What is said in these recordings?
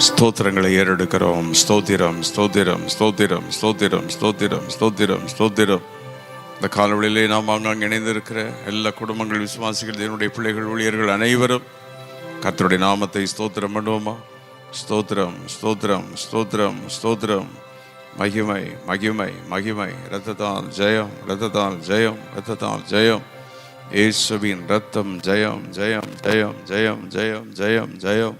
ஸ்தோத்திரங்களை ஏறெடுக்கிறோம். ஸ்தோத்திரம், ஸ்தோத்திரம், ஸ்தோத்திரம், ஸ்தோத்திரம், ஸ்தோத்திரம், ஸ்தோத்திரம், ஸ்தோத்திரம். இந்த காலவெளியிலே நாம் அங்காங்க இணைந்திருக்கிற எல்லா குடும்பங்கள், விசுவாசிகள், என்னுடைய பிள்ளைகள், ஊழியர்கள் அனைவரும் கர்த்தருடைய நாமத்தை ஸ்தோத்திரம் பண்ணுவோமா? ஸ்தோத்திரம், ஸ்தோத்திரம், ஸ்தோத்திரம், ஸ்தோத்திரம். மகிமை, மகிமை, மகிமை. இரத்தத்தால் ஜெயம், இரத்தத்தால் ஜெயம், இரத்தத்தால் ஜெயம். இயேசுவின் இரத்தம் ஜெயம், ஜெயம், ஜெயம், ஜெயம், ஜெயம், ஜெயம், ஜெயம்.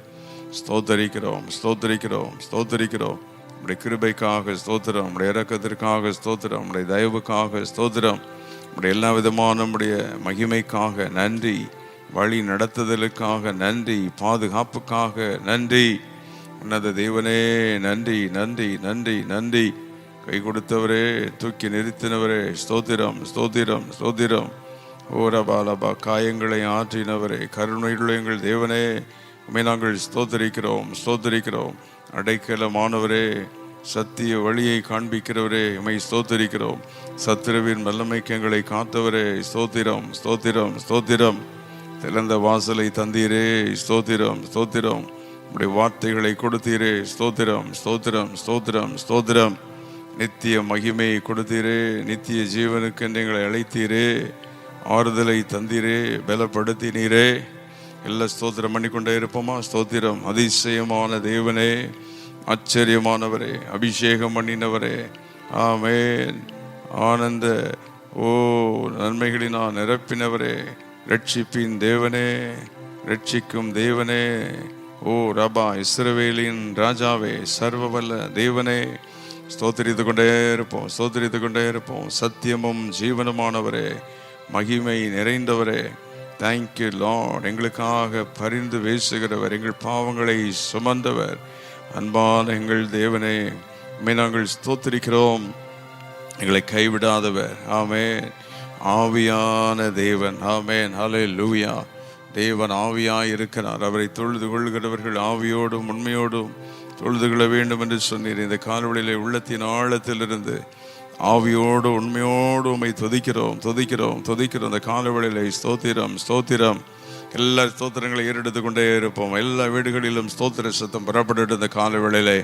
ஸ்தோத்தரிக்கிறோம், ஸ்தோத்தரிக்கிறோம், ஸ்தோத்தரிக்கிறோம். நம்முடைய கிருபைக்காக ஸ்தோத்திரம், நம்முடைய இரக்கத்திற்காக ஸ்தோத்திரம், நம்முடைய தயவுக்காக ஸ்தோத்திரம், நம்முடைய எல்லா விதமான நம்முடைய மகிமைக்காக நன்றி, வழி நடத்துதலுக்காக நன்றி, பாதுகாப்புக்காக நன்றி. உன்னத தேவனே நன்றி, நன்றி, நன்றி, நன்றி. கை கொடுத்தவரே, தூக்கி நிறுத்தினவரே ஸ்தோத்திரம், ஸ்தோத்திரம், ஸ்தோத்திரம். ஓரபாலபா, காயங்களை ஆற்றினவரே, கருணையுள்ள எங்கள் தேவனே உம்மை நாங்கள் ஸ்தோத்தரிக்கிறோம், ஸ்தோத்தரிக்கிறோம். அடைக்கலமானவரே, சத்திய வழியை காண்பிக்கிறவரே உம்மை ஸ்தோத்தரிக்கிறோம். சத்துருவின் வல்லமைக்கு எங்களை காத்தவரே ஸ்தோத்திரம், ஸ்தோத்திரம், ஸ்தோத்திரம். திறந்த வாசலை தந்தீரே ஸ்தோத்திரம், ஸ்தோத்திரம். உம்முடைய வார்த்தைகளை கொடுத்தீரே ஸ்தோத்திரம், ஸ்தோத்திரம், ஸ்தோத்திரம், ஸ்தோத்திரம். நித்திய மகிமையை கொடுத்தீரே, நித்திய ஜீவனுக்கு எங்களை அழைத்தீரே, ஆறுதலை தந்தீரே, பலப்படுத்தினீரே. எல்லா ஸ்தோத்திரம் பண்ணிக்கொண்டே இருப்போமா? ஸ்தோத்திரம். அதிசயமான தேவனே, ஆச்சரியமானவரே, அபிஷேகம் பண்ணினவரே, ஆமென். ஆனந்த நன்மைகளினால் நிரப்பினவரே, ரட்சிப்பின் தேவனே, ரட்சிக்கும் தேவனே, ரபா, இஸ்ரவேலின் ராஜாவே, சர்வவல்ல தேவனே, ஸ்தோத்திரித்து கொண்டே இருப்போம், ஸ்தோத்திரித்து கொண்டே இருப்போம். சத்தியமும் ஜீவனுமானவரே, மகிமை நிறைந்தவரே, தேங்க்யூ லார்ட். எங்களுக்காக பரிந்து பேசுகிறவர், எங்கள் பாவங்களை சுமந்தவர், அன்பான எங்கள் தேவனே உம்மை நாங்கள் ஸ்தோத்திரிக்கிறோம். எங்களை கைவிடாதவர், ஆமென். ஆவியான தேவன், ஆமென், ஹல்லேலூயா. தேவன் ஆவியாய் இருக்கிறார். அவரை தொழுது கொள்கிறவர்கள் ஆவியோடும் உண்மையோடும் தொழுது கொள்ள வேண்டும் என்று சொன்னீர். இந்த காலவெளியிலே உள்ளத்தின் ஆழத்திலிருந்து ஆவியோடு உண்மையோடு உம்மை துதிக்கிறோம், துதிக்கிறோம், துதிக்கிறோம். இந்த காலவெளியிலே ஸ்தோத்திரம், ஸ்தோத்திரம். எல்லா ஸ்தோத்திரங்களை ஏறெடுத்து கொண்டே இருப்போம். எல்லா வீடுகளிலும் ஸ்தோத்திர சத்தம் புறப்பட்டு இந்த காலவெளியிலே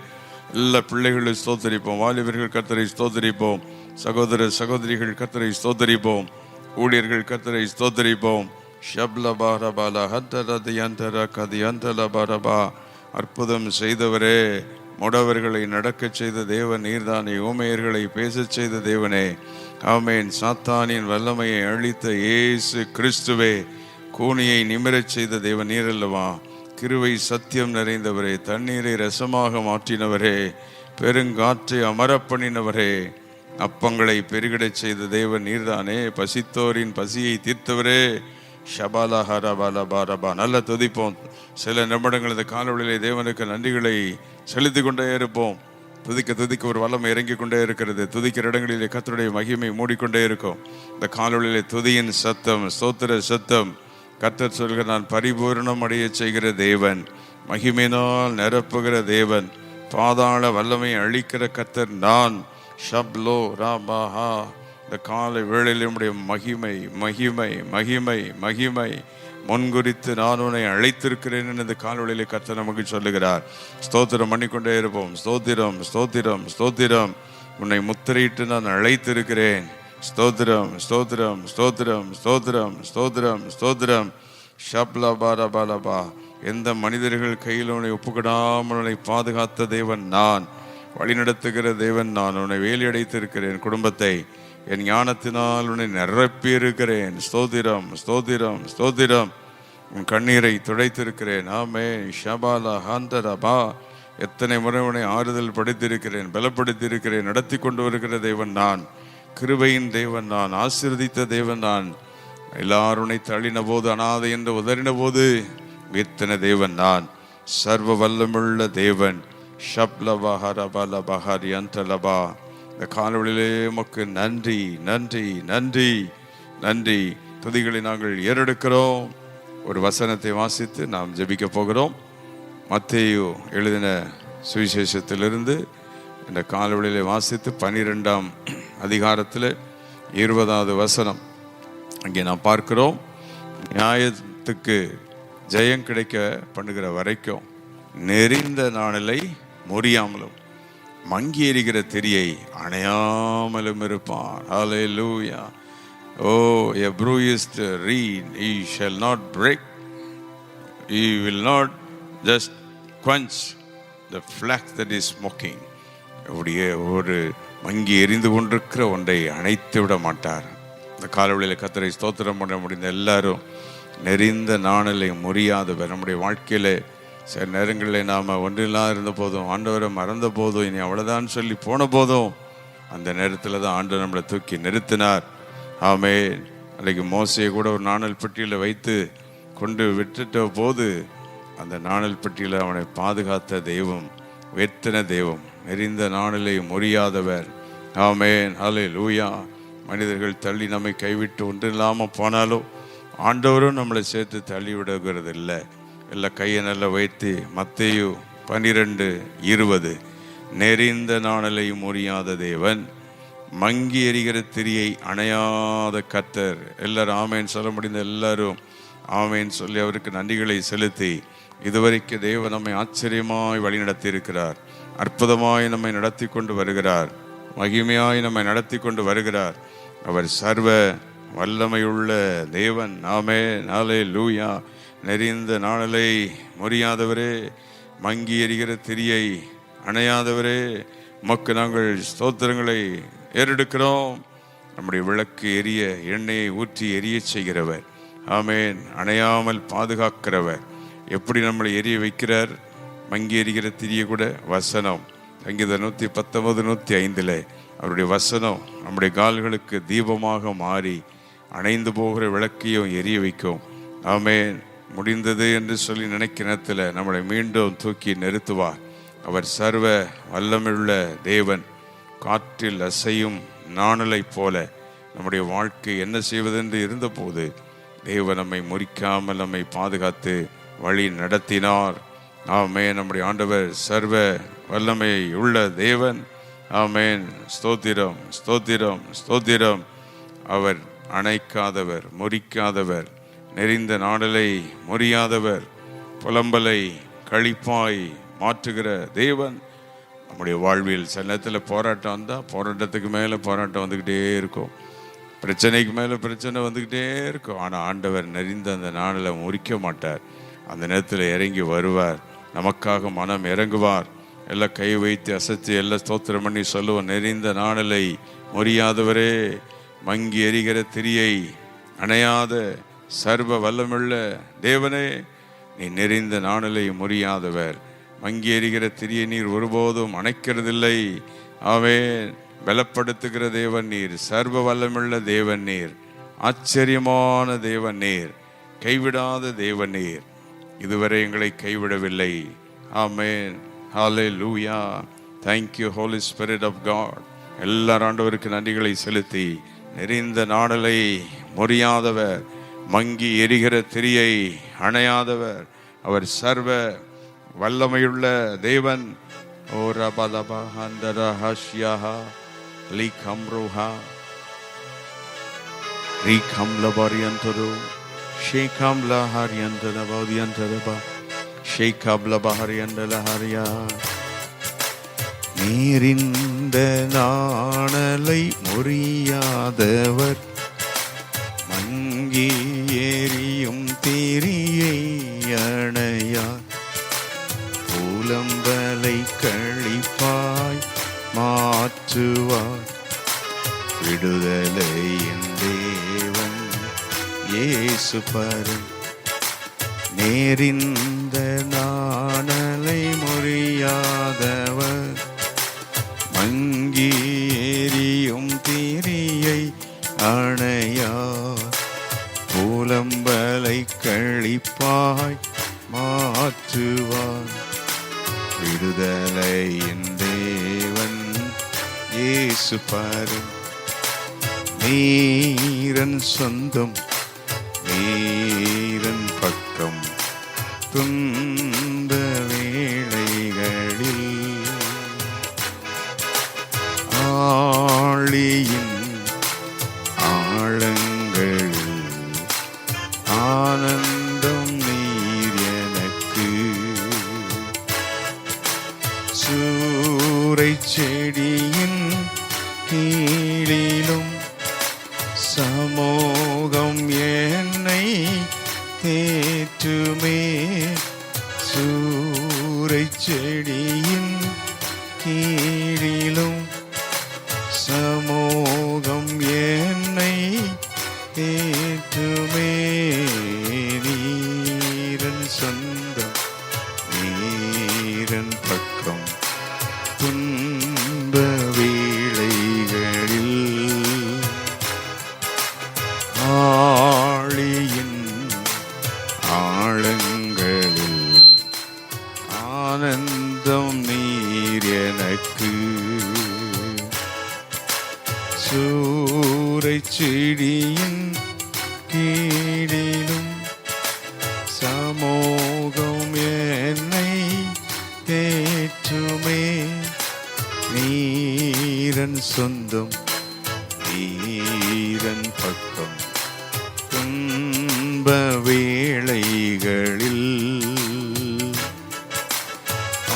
எல்லா பிள்ளைகளும் ஸ்தோத்தரிப்போம். வாலிபர்கள் கர்த்தரை ஸ்தோத்தரிப்போம். சகோதர சகோதரிகள் கர்த்தரை ஸ்தோத்தரிப்போம். ஊழியர்கள் கர்த்தரை ஸ்தோத்தரிப்போம். அற்புதம் செய்தவரே, முடவர்களை நடக்கச் செய்த தேவன் நீர்தானே, ஊமையர்களை பேசச் செய்த தேவனே, ஆமென். சாத்தானின் வல்லமையை அழித்த இயேசு கிறிஸ்துவே, கூனியை நிமிரச் செய்த தேவன் நீரல்லவா? கிருபை சத்தியம் நிறைந்தவரே, தண்ணீரை ரசமாக மாற்றினவரே, பெருங்காற்றை அமரப்பண்ணினவரே, அப்பங்களை பெருகிடச் செய்த தேவன் நீர்தானே, பசித்தோரின் பசியை தீர்த்தவரே, ஷபாலா ஹரபாலா பாரபா. நல்ல துதிப்போம். சில நிமிடங்கள் இந்த காலவெளியிலே தேவனுக்கு நன்றிகளை செலுத்தி கொண்டே இருப்போம். துதிக்க துதிக்க ஒரு வல்லமை இறங்கி கொண்டே இருக்கிறது. துதிக்கிற இடங்களிலே கர்த்தருடைய மகிமை மூடிக்கொண்டே இருக்கும். இந்த காலவெளியிலே துதியின் சத்தம், ஸ்தோத்திர சத்தம். கர்த்தர் சொல்கிற, நான் பரிபூர்ணம் அடைய செய்கிற தேவன், மகிமையினால் நிரப்புகிற தேவன், பாதாள வல்லமை அழிக்கிற கர்த்தர் நான். ஷப்லோ ராபாஹா. இந்த காலை வேளையில் நம்முடைய மகிமை, மகிமை, மகிமை, மகிமை முன்குறித்து நான் உன்னை அழைத்திருக்கிறேன் என்று காலவெளியிலே கர்த்தர் நமக்கு சொல்லுகிறார். ஸ்தோத்திரம் பண்ணிக்கொண்டே இருப்போம். ஸ்தோத்திரம், ஸ்தோத்திரம், ஸ்தோத்திரம். உன்னை முத்திரையிட்டு நான் அழைத்திருக்கிறேன். ஸ்தோத்திரம், ஸ்தோத்திரம், ஸ்தோத்திரம், ஸ்தோத்திரம், ஸ்தோத்திரம், ஸ்தோத்திரம். ஷப்லா பாரா பாலபா. எந்த மனிதர்கள் கையில் உன்னை ஒப்புக்கிடாமல் உன்னை பாதுகாத்த தேவன் நான், வழிநடத்துகிற தேவன் நான். உன்னை வேலி அடைத்திருக்கிறேன். குடும்பத்தை என் ஞானத்தினால் உன்னை நிரப்பி இருக்கிறேன். ஸ்தோத்திரம், ஸ்தோத்திரம், ஸ்தோத்திரம். உன் கண்ணீரை துடைத்திருக்கிறேன். ஆமென். ஷபாலா ஹாந்தரபா. எத்தனை முறை உன்னை ஆறுதல் படுத்தியிருக்கிறேன், பலப்படுத்தியிருக்கிறேன். நடத்தி கொண்டு வருகிற தேவன் நான், கிருபையின் தேவன் நான், ஆசீர்வதித்த தேவன் நான். எல்லாரும் உன்னை தள்ளின போது, அனாதை என்று உதறின போது உயர்த்தின தேவன் நான், சர்வ வல்லமுள்ள தேவன். ஷப்லபா ஹரபல பஹரி அந்தலபா. இந்த காலவெளியிலே உமக்கு நன்றி, நன்றி, நன்றி, நன்றி. துதிகளை நாங்கள் ஏறெடுக்கிறோம். ஒரு வசனத்தை வாசித்து நாம் ஜெபிக்க போகிறோம். மத்தேயு எழுதின சுவிசேஷத்திலிருந்து இந்த காலவெளியிலே வாசித்து 12ஆம் அதிகாரத்தில் 20வது வசனம் அங்கே நாம் பார்க்கிறோம். நியாயத்துக்கு ஜெயம் கிடைக்க பண்ணுகிற வரைக்கும் நெறிந்த நாணலை முறியாமலும் மங்கி எறிகிற திரியை அணையாமலும் இருப்பான். ஹல்லேலூயா. Oh, a bruised reed he shall not break. He will not just quench the flax that is smoking. அப்படியே ஒரு மங்கி எரிந்து கொண்டிருக்கிற ஒன்றை அணைத்து விட மாட்டார். இந்த காலவெளியில் கர்த்தரை ஸ்தோத்திரம் பண்ண முடிந்த எல்லாரும் நெறிந்த நாணலை முறியாதவர். நம்முடைய வாழ்க்கையில் சில நேரங்களில் நாம் ஒன்றில்லாத இருந்த போதும், ஆண்டவரை மறந்த போதும், இனி அவ்வளோதான் சொல்லி போன போதும், அந்த நேரத்தில் தான் ஆண்டவர் நம்மளை தூக்கி நிறுத்தினார். ஆமென். அன்றைக்கு மோசையை கூட ஒரு நாணல் பெட்டியில் வைத்து கொண்டு விட்டுட்ட போது அந்த நாணல் பெட்டியில் அவனை பாதுகாத்த தெய்வம், உயர்த்தின தெய்வம், நெறிந்த நாணலை முறியாதவர். ஆமென். ஹல்லேலூயா. மனிதர்கள் தள்ளி நம்மை கைவிட்டு ஒன்றில்லாமல் போனாலும் ஆண்டவரும் நம்மளை சேர்த்து தள்ளி விடுகிறது இல்லை. எல்லாம் கையை நல்லா வைத்து மத்தேயு 12:20 நெறிந்த நாணலை முறியாத தேவன், மங்கி எறிகிற திரியை அணையாத கர்த்தர். எல்லாரும் ஆமேன் சொல்ல முடிந்த எல்லாரும் ஆமேன் சொல்லி அவருக்கு நன்றிகளை செலுத்தி, இதுவரைக்கும் தேவன் நம்மை ஆச்சரியமாய் வழி நடத்தி இருக்கிறார். அற்புதமாய் நம்மை நடத்தி கொண்டு வருகிறார். மகிமையாய் நம்மை நடத்தி கொண்டு வருகிறார். அவர் சர்வ வல்லமையுள்ள தேவன். ஆமென். ஹல்லேலூயா. நெறிந்த நாணலை முறியாதவரே, மங்கி எறிகிற திரியை அணையாதவரே, உமக்கு நாங்கள் ஸ்தோத்திரங்களை ஏறெடுக்கிறோம். நம்முடைய விளக்கு எரிய எண்ணெயை ஊற்றி எரிய செய்கிறவர். ஆமென். அணையாமல் பாதுகாக்கிறவர். எப்படி நம்மளை எரிய வைக்கிறார்? மங்கி எரிகிற திரிய கூட வசனம். சங்கீதம் 119, 105 அவருடைய வசனம் நம்முடைய கால்களுக்கு தீபமாக மாறி அணைந்து போகிற விளக்கையும் எரிய வைக்கும். ஆமென். முடிந்தது என்று சொல்லி நினைக்கிற நேரத்தில் நம்மளை மீண்டும் தூக்கி நிறுத்துவார். அவர் சர்வ வல்லமையுள்ள தேவன். காற்றில் அசையும் நாணலை போல நம்முடைய வாழ்க்கை என்ன செய்வதென்று இருந்தபோது தேவன் நம்மை முறிக்காமல் நம்மை பாதுகாத்து வழி நடத்தினார். ஆமென். நம்முடைய ஆண்டவர் சர்வ வல்லமை உள்ள தேவன். ஆமென். ஸ்தோத்திரம், ஸ்தோத்திரம், ஸ்தோத்திரம். அவர் அணைக்காதவர், முறிக்காதவர், நெறிந்த நாணலை முறியாதவர், புலம்பலை களிப்பாய் மாற்றுகிற தேவன். நம்முடைய வாழ்வில் சில நேரத்தில் போராட்டம் வந்தால் போராட்டத்துக்கு மேலே போராட்டம் வந்துக்கிட்டே இருக்கும், பிரச்சனைக்கு மேலே பிரச்சனை வந்துக்கிட்டே இருக்கும். ஆனால் ஆண்டவர் நெறிந்த அந்த நாணலை முறிக்க மாட்டார். அந்த நேரத்தில் இறங்கி வருவார், நமக்காக மனம் இறங்குவார். எல்லாம் கை வைத்து அசைத்து எல்லாம் ஸ்தோத்திரம் பண்ணி சொல்லுவோம், நெறிந்த நாணலை முறியாதவரே, மங்கி எரிகிற திரியை அணையாத சர்வ வல்லமுள்ள தேவனே, நீ நெறிந்த நாணலை முறியாதவர். மங்கி எரிகிற திரியை நீர் ஒருபோதும் அணைக்கிறதில்லை. ஆமென். பலப்படுத்துகிற தேவன் நீர், சர்வ வல்லமுள்ள தேவன் நீர், ஆச்சரியமான தேவன் நீர், கைவிடாத தேவன் நீர், இதுவரை எங்களை கைவிடவில்லை. ஆமென். ஹல்லேலூயா. Thank you Holy Spirit of God. எல்லாரும் ஆண்டவருக்கு நன்றிகளை செலுத்தி, நெறிந்த நாணலை முறியாதவர், மங்கி எரிகிற திரியை அணையாதவர், அவர் சர்வ வல்லமையுள்ள தேவன். ஓ ரபலபா ஹந்தரஹஷ்யஹா லிகம்ருஹா ரிகம்லபரியந்தரு ஷேகம்லஹரியந்தலபரியந்தலபா ஷேகம்லபஹரியந்தலஹரியா. நீரிந்த நாணலை முறியாதவர், மங்கி எரியும் திரியை அணையார், புலம்பலை களிப்பாய் மாற்றுவார், விடுதலையின் தேவன் இயேசு பரன். நேரிந்த நாணலை முறியாதவர், மங்கி எரியும் திரியை அணையார், புலம்பலை களிப்பாய் மாற்றுவார், விடுதலையின் தேவன் இயேசு பரன். நீரன் சொந்தம், நீரன் பக்கம், துன்ப வேளைகளில் ஆழியின் ஆழங்களில் ஆனந்தம் நீர் செடியின் கீழிலும் சமூகம் என்னை தேற்றுமே. சூரை செடியின் கீழிலும் சமூகம் என்னை தேற்றுமே. நீரன் சொந்தம் நீரன் பக்கம் துன்ப வேளைகளில் ஆழியின் ஆழங்களில் ஆனந்தம் நீர் எனக்கு. சூரை செடியின் கீழிலும் சமூகம் என்னை தேற்றுமே. நீரன் சொந்தம் நீரன் பக்கம் துன்ப வேளைகளில்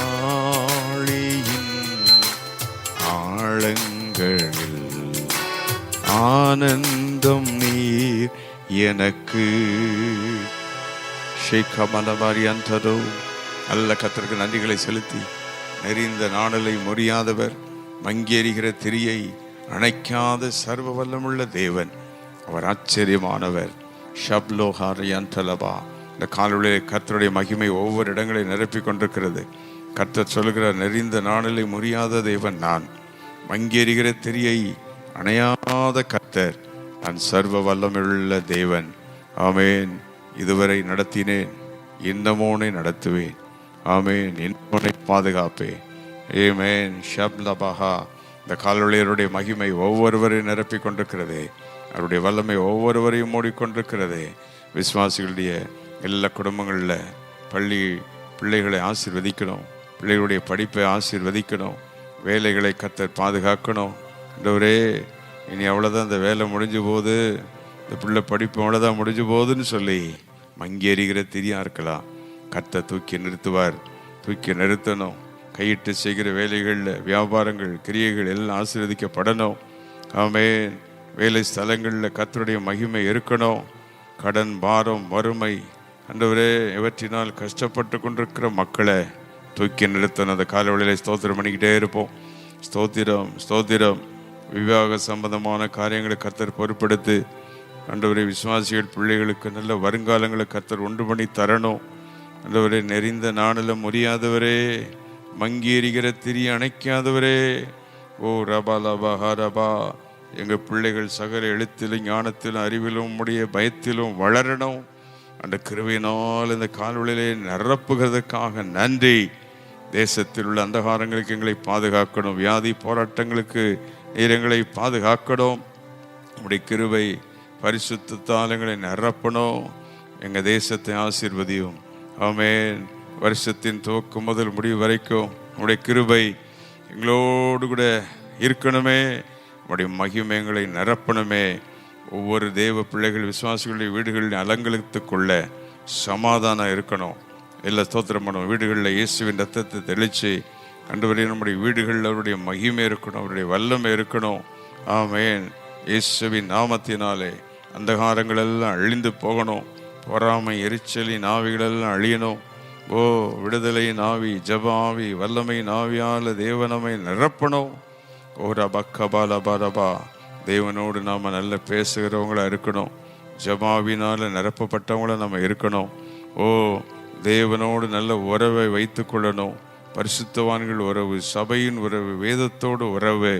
ஆழியின் ஆழங்களில் ஆனந்தம் நீர் எனக்கு. ஷேகமலமாரியந்ததோ நல்ல கர்த்தருக்கு நன்றிகளை செலுத்தி நெறிந்த நாணலை முறியாதவர், மங்கேறுகிற திரியை அணைக்காத சர்வ வல்லமுள்ள தேவன், அவர் ஆச்சரியமானவர். ஷப்லோஹாரியந்தலபா. இந்த காலையிலே கர்த்தருடைய மகிமை ஒவ்வொரு இடங்களை நிரப்பிக் கொண்டிருக்கிறது. கர்த்தர் சொல்கிறார், நெறிந்த நாணலை முறியாத தேவன் நான், மங்கேறுகிற திரியை அணையாத கர்த்தர், நான் சர்வ வல்லமுள்ள தேவன். ஆமேன். இதுவரை நடத்தினேன், இன்னமோனை நடத்துவேன். ஆமேன். இன்னமோனை பாதுகாப்பேன். ஏமேன். ஷப்லபஹா. இந்த காலொளியருடைய மகிமை ஒவ்வொருவரையும் நிரப்பிக் கொண்டிருக்கிறதே, அவருடைய வல்லமை ஒவ்வொருவரையும் மூடிக்கொண்டிருக்கிறதே. விசுவாசிகளுடைய எல்லா குடும்பங்களில் பள்ளி பிள்ளைகளை ஆசீர்வதிக்கணும், பிள்ளைகளுடைய படிப்பை ஆசீர்வதிக்கணும், வேலைகளை கர்த்தர் பாதுகாக்கணும். ஆண்டவரே, இனி அவ்வளோதான், இந்த வேலை முடிஞ்சு போகுது, இந்த பிள்ளை படிப்பு அவ்வளோதான் முடிஞ்சு போகுதுன்னு சொல்லி மங்கேறுகிற திரியா இருக்கலாம். கர்த்தர் தூக்கி நிறுத்துவார். தூக்கி நிறுத்தணும். கையிட்டு செய்கிற வேலைகளில் வியாபாரங்கள் கிரியைகள் எல்லாம் ஆசீர்வதிக்கப்படணும். ஆமென். வேலை ஸ்தலங்களில் கர்த்தருடைய மகிமை இருக்கணும். கடன் பாரம் வறுமை ஆண்டவரே இவற்றினால் கஷ்டப்பட்டு கொண்டிருக்கிற மக்களை தூக்கி நிறுத்தணும். அந்த காலவெளியில் ஸ்தோத்திரம் பண்ணிக்கிட்டே இருப்போம். ஸ்தோத்திரம் ஸ்தோத்திரம். விவாக சம்பந்தமான காரியங்களை கர்த்தர் பொறுப்படுத்து. ஆண்டவரே, விசுவாசிகள் பிள்ளைகளுக்கு நல்ல வருங்காலங்களை கர்த்தர் உண்டு பண்ணி தரணும். ஆண்டவரே, நெறிந்த நாணலம் முறியாதவரே, மங்கி எறிகிற திரி அணைக்காதவரே, ஓ ரபா லபா ஹரபா, எங்கள் பிள்ளைகள் சகல எழுத்திலும் ஞானத்திலும் அறிவிலும் உம்முடைய பயத்திலும் வளரணும். அந்த கிருபையினால் இந்த கால்வெளியிலே நிரப்புகிறதுக்காக நன்றி. தேசத்தில் உள்ள அந்தகாரங்களுக்கு எங்களை பாதுகாக்கணும். வியாதி போராட்டங்களுக்கு நீர் எங்களை பாதுகாக்கணும். உம்முடைய கிருபை பரிசுத்தத்தால் எங்களை நிரப்பணும். எங்கள் தேசத்தை ஆசீர்வதியும். ஆமென். வருஷத்தின் துவக்கம் முதல் முடிவு வரைக்கும் உம்முடைய கிருபை எங்களோடு கூட இருக்கணுமே. உம்முடைய மகிமை எங்களை நிரப்பணுமே. ஒவ்வொரு தேவ பிள்ளைகள் விசுவாசிகளுடைய வீடுகளில் அலங்கரித்துக்கொள்ள சமாதானம் இருக்கணும். எல்லா ஸ்தோத்திரம் பண்ணும். வீடுகளில் இயேசுவின் ரத்தத்தை தெளித்து ஆண்டவரே, நம்முடைய வீடுகளில் அவருடைய மகிமை இருக்கணும், அவருடைய வல்லமை இருக்கணும். ஆமென். இயேசுவின் நாமத்தினாலே அந்தகாரங்கள் எல்லாம் அழிந்து போகணும். பொறாமை எரிச்சலின் ஆவிகளெல்லாம் அழியணும். ஓ விடுதலையின் ஆவி, ஜப ஆவி, வல்லமையின் ஆவியால் தேவனமை நிரப்பணும். ஓ ரபா, தேவனோடு நாம் நல்ல பேசுகிறவங்களா இருக்கணும். ஜபாவினால் நிரப்பப்பட்டவங்கள நம்ம இருக்கணும். ஓ தேவனோடு நல்ல உறவை வைத்து கொள்ளணும். பரிசுத்தவான்கள் உறவு, சபையின் உறவு, வேதத்தோடு உறவு,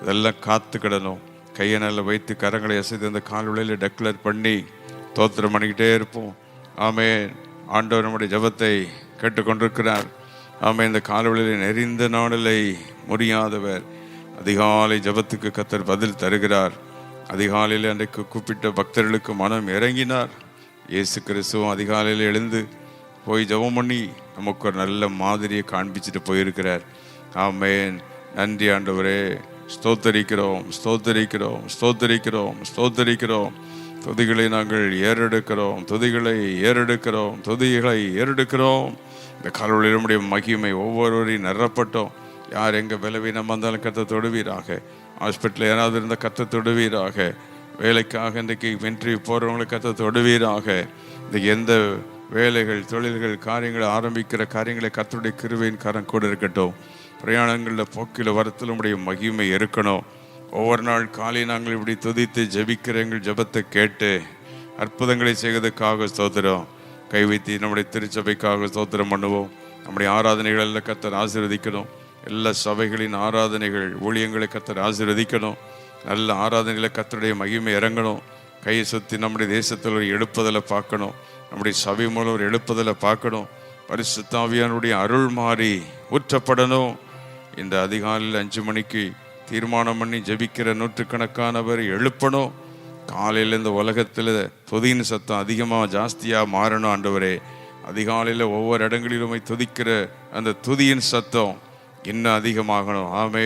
இதெல்லாம் காத்துக்கிடணும். கையை நல்லா வைத்து கரங்களை அசைத்து அந்த கால்வெளியில் டெக்ளேர் பண்ணி தோத்திரம் பண்ணிக்கிட்டே இருப்போம். ஆமென். ஆண்டவர் நம்முடைய ஜபத்தை கேட்டுக்கொண்டிருக்கிறார். ஆமென். இந்த கால்வெளியில் நெறிந்த நாடலை முடியாதவர். அதிகாலை ஜபத்துக்கு கர்த்தர் பதில் தருகிறார். அதிகாலையில் அன்றைக்கு கூப்பிட்ட பக்தர்களுக்கு மனம் இறங்கினார். இயேசு கிறிஸ்துவும் அதிகாலையில் எழுந்து போய் ஜபம் பண்ணி நமக்கு ஒரு நல்ல மாதிரியை காண்பிச்சுட்டு போயிருக்கிறார். ஆமென். நன்றி ஆண்டவரே. ஸ்தோத்தரிக்கிறோம் ஸ்தோத்தரிக்கிறோம் ஸ்தோத்தரிக்கிறோம் ஸ்தோத்தரிக்கிறோம். துதிகளை நாங்கள் ஏறெடுக்கிறோம், துதிகளை ஏறெடுக்கிறோம், துதிகளை ஏறெடுக்கிறோம். இந்த காலவெளியில் நம்முடைய மகிமை ஒவ்வொருவரையும் நிரப்பட்டோம். யார் எங்கே பலவீனம் வந்தாலும் கர்த்தர் தொடுவீராக. ஹாஸ்பிட்டலில் யாராவது இருந்த கர்த்தர் தொடுவீராக. வேலைக்காக இன்றைக்கு இன்டர்வியூ போகிறவங்களுக்கு கர்த்தர் தொடுவீராக. இன்றைக்கு எந்த வேலைகள், தொழில்கள், காரியங்களை ஆரம்பிக்கிற காரியங்களை கர்த்தருடைய கிருபையின் கரம் கூட இருக்கட்டும். பிரயாணங்களில் போக்கில் வரத்தில் உடைய மகிமை இருக்கணும். ஒவ்வொரு நாள் காலை நாங்கள் இப்படி துதித்து ஜெபிக்கிற எங்கள் ஜெபத்தை கேட்டு அற்புதங்களை செய்வதற்காக ஸ்தோத்திரம். கைவைத்தி நம்முடைய திருச்சபைக்காக ஸ்தோத்திரம் பண்ணுவோம். நம்முடைய ஆராதனைகளில் கர்த்தர் ஆசீர்வதிக்கணும். எல்லா சபைகளின் ஆராதனைகள், ஊழியங்களை கர்த்தர் ஆசீர்வதிக்கணும். நல்ல ஆராதனையில் கர்த்தருடைய மகிமை இறங்கணும். கையை சுற்றி நம்முடைய தேசத்தில் ஒரு எழுப்புதலை பார்க்கணும். நம்முடைய சபை மூலம் ஒரு எழுப்புதலை பார்க்கணும். பரிசுத்த ஆவியானுடைய அருள் மாறி ஊற்றப்படணும். இந்த அதிகாலையில் 5 மணிக்கு தீர்மானம் பண்ணி ஜெபிக்கிற நூற்றுக்கணக்கானவர் எழுப்பணும். காலையில் இந்த உலகத்தில் துதியின் சத்தம் அதிகமாக ஜாஸ்தியாக மாறணும். ஆண்டவரே, அதிகாலையில் ஒவ்வொரு இடங்களிலுமே துதிக்கிற அந்த துதியின் சத்தம் இன்னும் அதிகமாகணும். ஆமே,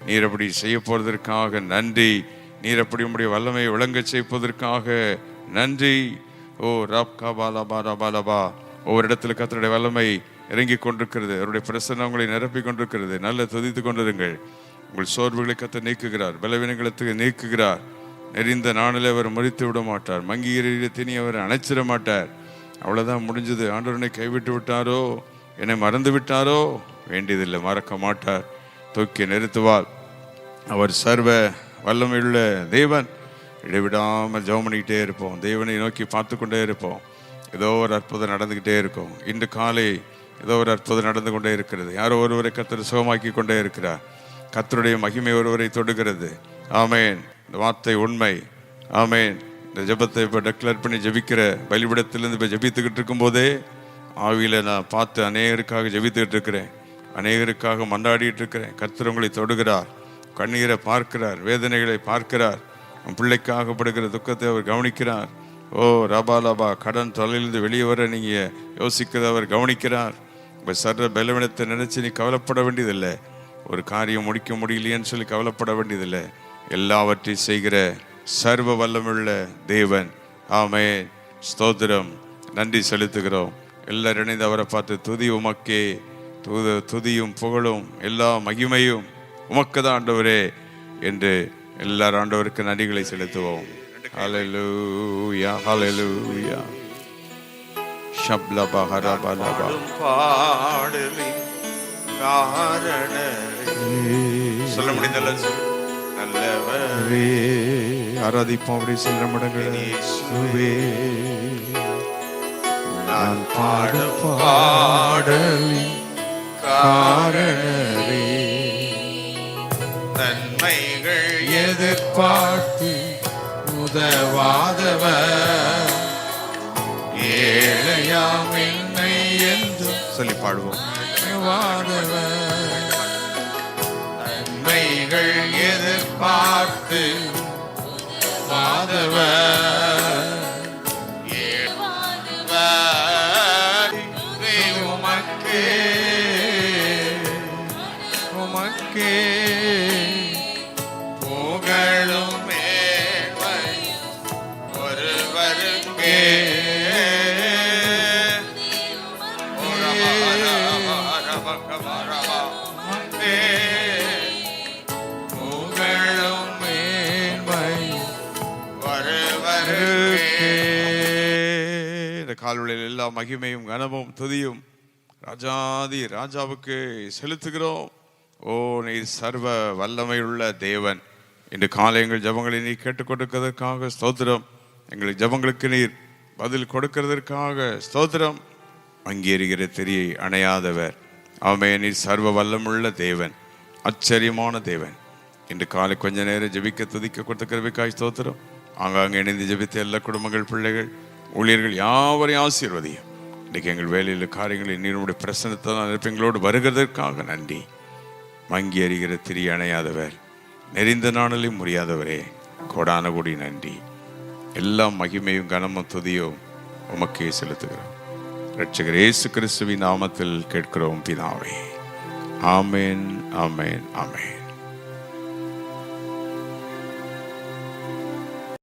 நீர் அப்படி செய்ய போவதற்காக நன்றி. நீர் அப்படி உம்முடைய வல்லமையை விளங்க செய்வதற்காக நன்றி. ஓ ராப்கா பாலா பாலா பாலபா. ஒவ்வொரு இடத்துல கர்த்தருடைய வல்லமை இறங்கி கொண்டிருக்கிறது. அவருடைய பிரசன்னங்களை நிரப்பி கொண்டிருக்கிறது. நல்ல துதித்து கொண்டிருங்கள். உங்கள் சோர்வுகளை கர்த்தர் நீக்குகிறார். பலவீனங்களுக்கு நீக்குகிறார். நெறிந்த நாளில் அவர் முறித்து விட மாட்டார். மங்கிய திணி அவர் அணைச்சிட மாட்டார். அவ்வளோதான், முடிஞ்சது. ஆண்டவனை கைவிட்டு விட்டாரோ, என்னை மறந்து விட்டாரோ, வேண்டியதில்லை, மறக்க மாட்டார். தூக்கி நிறுத்துவார். அவர் சர்வ வல்லமையுள்ள தேவன். இடைவிடாமல் ஜெபம் பண்ணிக்கிட்டே இருப்போம். தேவனை நோக்கி பார்த்து கொண்டே இருப்போம். ஏதோ ஒரு அற்புதம் நடந்துக்கிட்டே இருக்கும். இன்று காலை ஏதோ ஒரு அற்புதம் நடந்து கொண்டே இருக்கிறது. யாரோ ஒருவரை கர்த்தர் சுகமாக்கி கொண்டே இருக்கிறார். கர்த்தருடைய மகிமை ஒருவரை தொடுகிறது. ஆமேன். இந்த வார்த்தை உண்மை. ஆமேன். இந்த ஜெபத்தை இப்போ டெக்ளேர் பண்ணி ஜெபிக்கிற பலிபிடத்திலிருந்து இப்போ ஜெபித்துக்கிட்டு இருக்கும்போதே ஆவியில் நான் பார்த்து அநேகருக்காக ஜெபித்துக்கிட்டு இருக்கிறேன். அநேகருக்காக மன்றாடிட்டு இருக்கிறேன். கர்த்தர் உங்களை தொடுகிறார். கண்ணீரை பார்க்கிறார். வேதனைகளை பார்க்கிறார். உன் பிள்ளைக்காக படுகிற துக்கத்தை அவர் கவனிக்கிறார். ஓ ரபாலபா, கடன் தொலைலிருந்து வெளியே வர நீங்கள் யோசிக்கிறத அவர் கவனிக்கிறார். இப்போ சர்ற பலவீனத்தை நினைச்சு நீ கவலைப்பட வேண்டியதில்லை. ஒரு காரியம் முடிக்க முடியலையேன்னு சொல்லி கவலைப்பட வேண்டியதில்லை. எல்லாவற்றையும் செய்கிற சர்வ வல்லமுள்ள தேவன். ஆமென். ஸ்தோத்திரம். நன்றி செலுத்துகிறோம். எல்லாரும் இணைந்து அவரை பார்த்து துதி உமக்கே, துதியும் புகழும் எல்லா மகிமையும் உமக்கு தான் ஆண்டவரே என்று எல்லாரும் ஆண்டவருக்கு நன்றிகளை செலுத்துவோம். ஹல்லேலூயா, ஹல்லேலூயா. ஷப்லபா ஹரபலபா. சொல்ல முடிந்தல்ல, நல்லவரே. ஆராதிப்போம். அப்படி சொல்ல முடியவே நான் பாடும் பாடலின் காரணரே, நன்மைகள் எதிர்பார்த்து உதவாதவர், ஏழையாம் என்னை என்று சொல்லி பாடுவோம். நன்மைகள் எதிர்பார்த்து வாதவர், உமக்கே புகழும் மேன்மை ஒருவருக்கே. புகழும் மேன்மை ஒருவருக்கே. இந்த கால்வழியில் எல்லா மகிமையும் கனமும் துதியும் ராஜாதி ராஜாவுக்கு செலுத்துகிறோம். ஓ நீர் சர்வ வல்லமையுள்ள தேவன். இன்று காலை எங்கள் ஜபங்களை நீர் கேட்டுக்கொடுக்கிறதற்காக ஸ்தோத்திரம். எங்கள் ஜபங்களுக்கு நீர் பதில் கொடுக்கிறதற்காக ஸ்தோத்திரம். அங்கீகரிக்கிற திரியை அணையாதவர். ஆமென். நீர் சர்வ வல்லமுள்ள தேவன், ஆச்சரியமான தேவன். இன்று காலை கொஞ்ச நேரம் ஜெபிக்க துதிக்க கொடுத்துக்கிறதுக்காக ஸ்தோத்திரம். ஆங்காங்கே இணைந்து ஜெபித்த எல்லா குடும்பங்கள், பிள்ளைகள், ஊழியர்கள் யாவரையும் ஆசீர்வதியும். இன்றைக்கு எங்கள் வேலையில் காரியங்களில் நீருடைய பிரசனத்தை தான் எங்களோடு வருகிறதற்காக நன்றி. மங்கி அறிகிற திரி அணையாதவர், நெறிந்த நாளிலும் முடியாதவரே, கோடான கோடி நன்றி. எல்லா மகிமையும் கனமும் துதியும் உமக்கே செலுத்துகிறோம். இரட்சகர் இயேசு கிறிஸ்துவின் நாமத்தில் கேட்கிறோம் பிதாவே. ஆமென், ஆமென், ஆமென்.